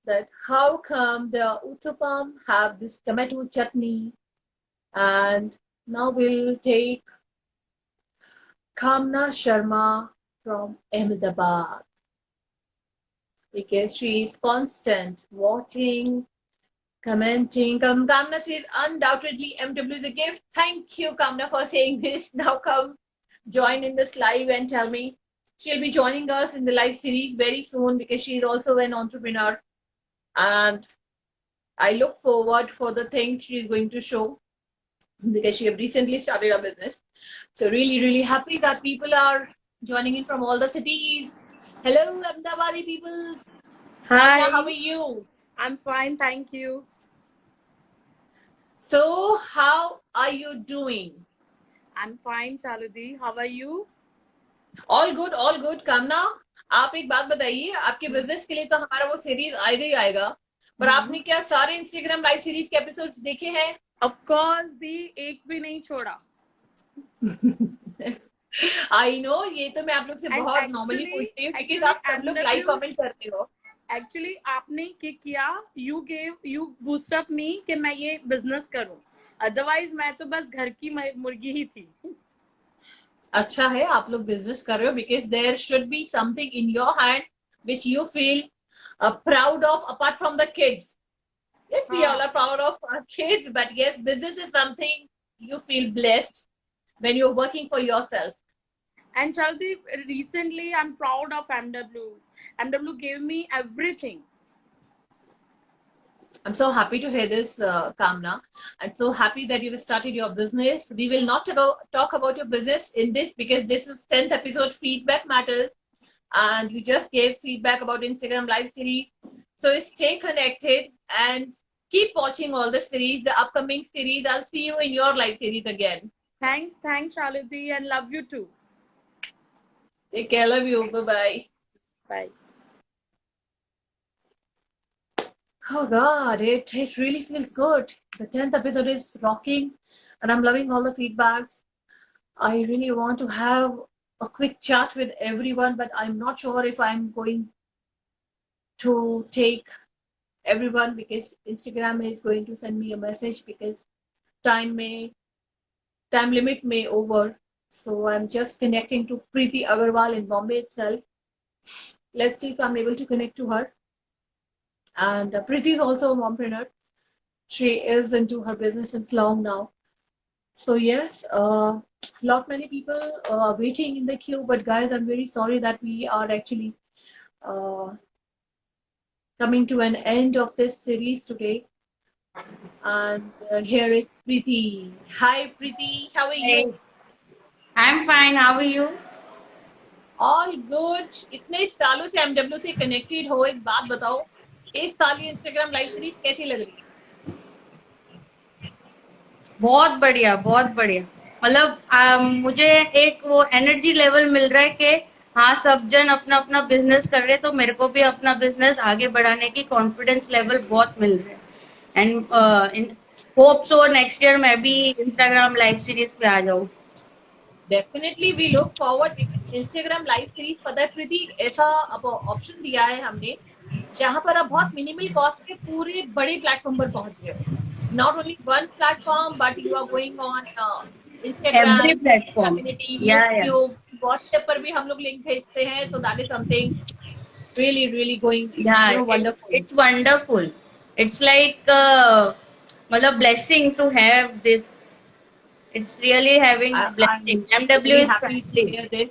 that how come the uttapam have this tomato chutney. And now we'll take Kamna Sharma from Ahmedabad because she is constant watching, commenting. Kamna says undoubtedly MW is a gift. Thank you, Kamna, for saying this. Now come join in this live and tell me. She'll be joining us in the live series very soon because she is also an entrepreneur. And I look forward for the things she is going to show because she have recently started a business. So really, really happy that people are joining in from all the cities. Hello, Ahmedabadi peoples. Hi. How are you? I'm fine, thank you. So, how are you doing? I'm fine, Chaludi. How are you? All good, all good. Kamna, आप एक बात बताइए, आपके business के लिए तो हमारा वो सीरीज आएगा ही आएगा, पर आपने क्या सारे इंस्टाग्राम लाइव सीरीज के एपिसोड्स देखे हैं? ऑफ कोर्स दी, एक भी नहीं छोड़ा. आई नो, ये तो मैं आप लोग से And बहुत नॉर्मली actually- पूछती हूँ क्योंकि actually आप सब लोग लाइव MW कमेंट करते हो. एक्चुअली आपने क्या किया, यू बूस्ट अप मी कि मैं ये बिजनेस करूं. अदरवाइज मैं तो बस घर की मुर्गी ही थी. अच्छा है आप लोग बिजनेस कर रहे हो, because there should be something in your hand which you feel proud of apart from the kids. Yes, we all are proud of our kids, but yes, business is something you feel blessed when you're working for yourself. And Shaldi, recently I'm proud of MW. MW gave me everything. I'm so happy to hear this, Kamna. I'm so happy that you've started your business. We will not talk about your business in this because this is 10th episode feedback matters. And you just gave feedback about Instagram live series. So stay connected and keep watching all the series, the upcoming series. I'll see you in your live series again. Thanks, Shaludi, and love you too. Take care, love you. Bye-bye. Bye. Oh God, it really feels good. The 10th episode is rocking and I'm loving all the feedbacks. I really want to have a quick chat with everyone, but I'm not sure if I'm going to take everyone because Instagram is going to send me a message because time limit may over. So I'm just connecting to Preeti Agarwal in Bombay itself. Let's see if I'm able to connect to her. And Preeti is also a mompreneur. She is into her business since long now. So yes, lot many people are waiting in the queue. But guys, I'm very sorry that we are actually coming to an end of this series today. And here is Preeti. Hi Preeti, how are you? I'm fine. How are you? All good. इतने सालों से MW से connected हो, एक बात बताओ, एक साल ये Instagram लाइव सीरीज कैसी लग रही है? बहुत बढ़िया, बहुत बढ़िया. मतलब मुझे एक वो एनर्जी लेवल मिल रहा है कि हाँ, सब जन अपना अपना बिजनेस कर रहे हैं, तो मेरे को भी अपना बिजनेस आगे बढ़ाने की कॉन्फिडेंस लेवल बहुत मिल रहा है. And hope so next year मैं भी इंस्टाग्राम लाइव सीरीज पे आ जाऊँ. Definitely we look forward. Instagram live series, पता है प्रीति, ऐसा अब ऑप्शन दिया है हमने जहां पर आप बहुत मिनिमल कॉस्ट पे पूरे बड़े प्लेटफॉर्म पर पहुंच रहे हो. Not only one platform but you are going on Instagram, Every platform. Community, Yeah. YouTube, WhatsApp पर भी हम लोग लिंक भेजते हैं. So that is something really going wonderful. It's wonderful. It's like मतलब blessing to have this. It's really having blessing. MW is happy to hear this.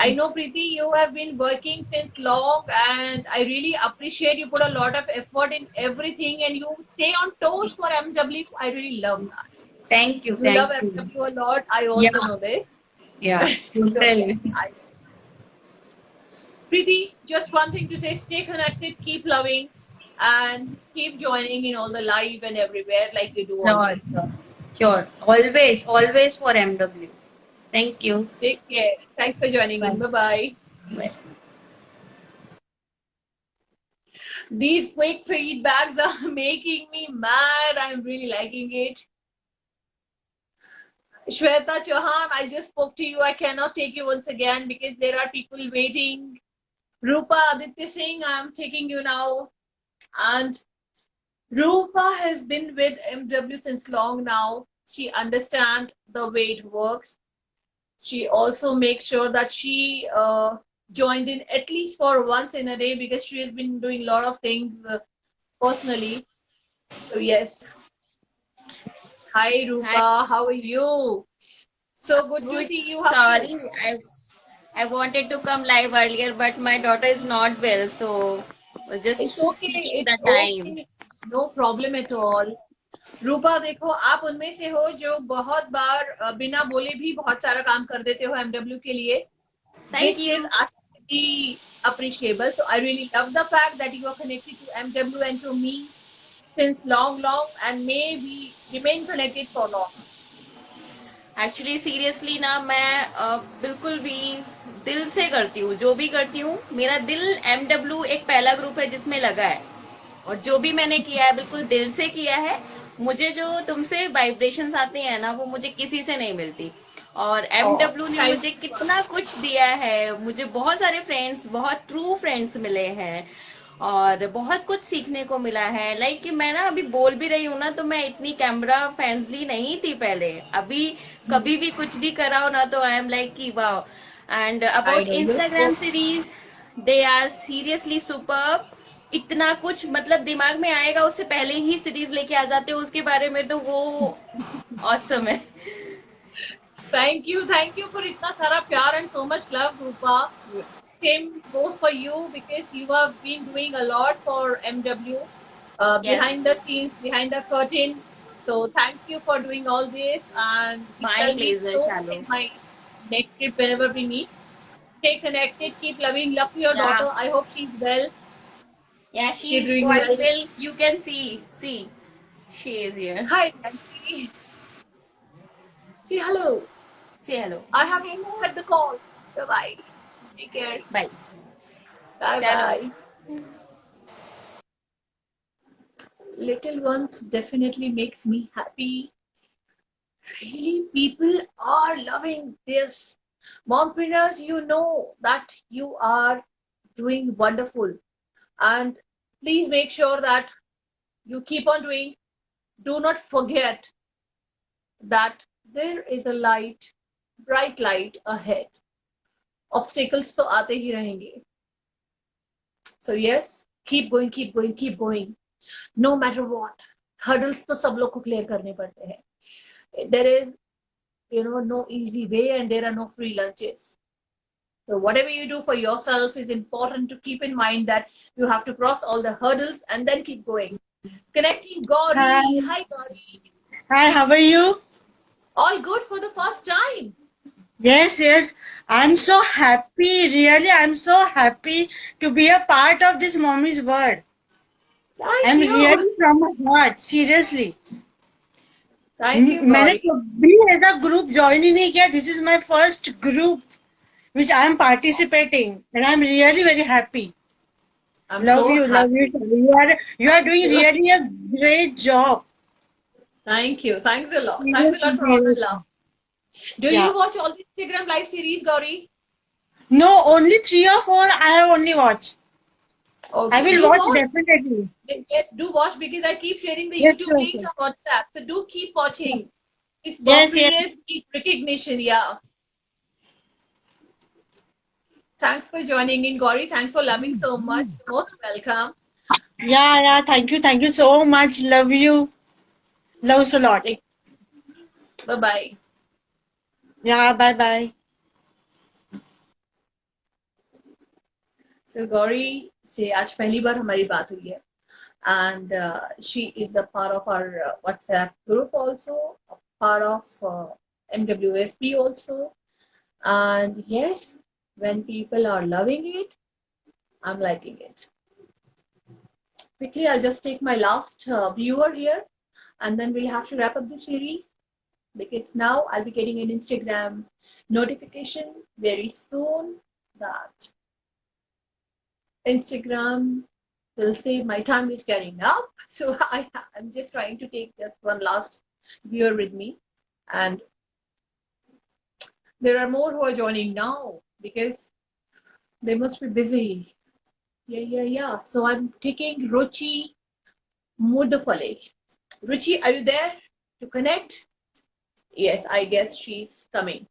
I know Preeti, you have been working since long and I really appreciate you put a lot of effort in everything and you stay on toes for MW. I really love that. Thank you. You love MW a lot. I also know this. Yeah, totally. Preeti, just one thing to say, stay connected, keep loving and keep joining in all the live and everywhere like you do. Sure. Always for MW. Thank you. Take care. Thanks for joining in. Bye-bye. Bye. These quick feedbacks are making me mad. I'm really liking it. Shweta Chauhan, I just spoke to you. I cannot take you once again because there are people waiting. Rupa Aditya Singh, I'm taking you now. And Rupa has been with MW since long now. She understands the way it works. She also makes sure that she joins in at least for once in a day because she has been doing a lot of things personally. So yes. Hi Rupa, Hi. how are you? So good to see you. Sorry, I wanted to come live earlier, but my daughter is not well, so just It's okay. seeking It's the time. okay. No problem at all. रूपा देखो, आप उनमें से हो जो बहुत बार बिना बोले भी बहुत सारा काम कर देते हो MW के लिए. Thank you. Which is actually appreciable. So I really love the fact that you are connected to MW and to me since long and may we remain connected for long. Actually, seriously ना, मैं बिल्कुल भी दिल से करती हूँ. जो भी करती हूँ, मेरा दिल MW एक पहला ग्रुप है जिसमें लगा है और जो भी मैंने किया है बिल्कुल दिल से किया है मुझे जो तुमसे वाइब्रेशंस आती हैं ना, वो मुझे किसी से नहीं मिलती। और Oh, एमडब्ल्यू ने thank मुझे कितना कुछ दिया है, मुझे बहुत सारे फ्रेंड्स, बहुत ट्रू फ्रेंड्स मिले हैं और बहुत कुछ सीखने को मिला है। लाइक कि मैं ना अभी बोल भी रही हूँ ना, तो मैं इतनी कैमरा फ्रेंडली नहीं थी पहले। अभी कभी भी कुछ भी कराओ ना, तो आई एम लाइक कि wow. And I about know you're Instagram so series, they are seriously superb. इतना कुछ मतलब दिमाग में आएगा उससे पहले ही सीरीज लेके आ जाते हो उसके बारे में, तो वो ऑसम है। thank you for इतना सारा प्यार and so much love, Rupa. Same goes for you because you have been doing a lot for MW yes, behind the scenes, behind the curtain. So thank you for doing all this, and we my shall meet pleasure soon शालो। in my next trip whenever we meet. Stay connected, keep loving, love to your या daughter. I hope she's well. या she She's is doing quite well. Well, you can see she is here. Hi, Nancy. Say hello. Say hello. I have had the call. Bye bye. Take care. Bye. Bye चलो। bye. Little ones definitely makes me happy. Really, people are loving this. Mompreneurs, you know that you are doing wonderful. And please make sure that you keep on doing. Do not forget that there is a light, bright light ahead. Obstacles तो आते ही रहेंगे. So yes, keep going, keep going, keep going. No matter what. Hurdles तो सब लोग को clear करने पड़ते हैं. There is, no easy way and there are no free lunches. So whatever you do for yourself is important to keep in mind that you have to cross all the hurdles and then keep going. Connecting Gauri. Hi. Hi Gauri. Hi, how are you? All good for the first time. Yes. I'm so happy. Really, I'm so happy to be a part of this mommy's world. Thank I'm you. really from my heart, seriously. Thank you, मैंने Gauri. कभी ऐसा group join ही नहीं किया. This is my first group which I am participating, and I'm really very happy. I'm Love so you. happy. You are doing really a great job. Thank you. Thanks a lot. Thanks a lot for all the love. Do Yeah. you watch all the Instagram live series, Gauri? No, only 3 or 4 I have only watched. Okay. I will Do watch watch. definitely. Yes, do watch because I keep sharing the Yes, YouTube yes, links yes. on WhatsApp. So do keep watching. It's Yes, mompreneurs need recognition. Yeah. Thanks for joining in, Gauri. Thanks for loving so much. You're most welcome. Yeah. Thank you so much. Love you. Loves a lot. Bye bye. Yeah, bye. So Gauri से आज पहली बार हमारी बात हुई है, and she is the part of our WhatsApp group also, a part of MWFP also, and yes, when people are loving it, I'm liking it. Quickly, I'll just take my last viewer here, and then we'll have to wrap up the series because now I'll be getting an Instagram notification very soon that Instagram will say my time is getting up. So I'm just trying to take just one last viewer with me. And there are more who are joining now because they must be busy. Yeah. So I'm taking Ruchi Mudafale. Ruchi, are you there to connect? Yes, I guess she's coming.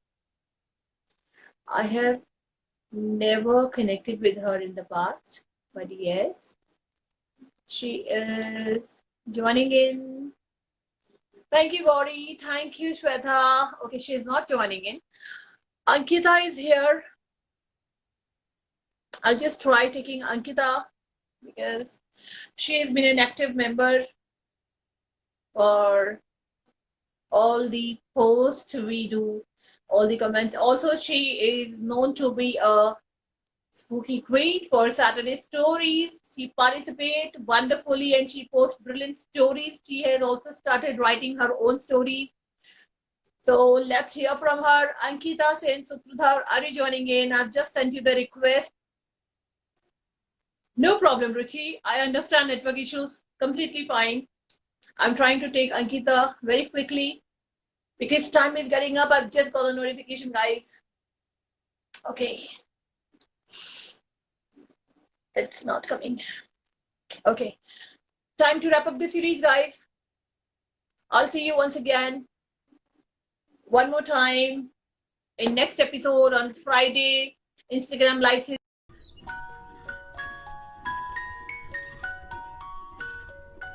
I have never connected with her in the past, but yes, she is joining in. Thank you, Gauri. Thank you, Shweta. Okay, she is not joining in. Ankita is here. I'll just try taking Ankita because she has been an active member for all the posts we do, all the comments. Also, she is known to be a spooky queen for Saturday stories. She participates wonderfully and she posts brilliant stories. She has also started writing her own stories. So let's hear from her. Ankita Sen Sutrudhar, are you joining in? I've just sent you the request. No problem, Ruchi. I understand network issues. Completely fine. I'm trying to take Ankita very quickly because time is getting up. I've just got a notification, guys. Okay. It's not coming. Okay. Time to wrap up the series, guys. I'll see you once again. One more time in next episode on Friday. Instagram Live.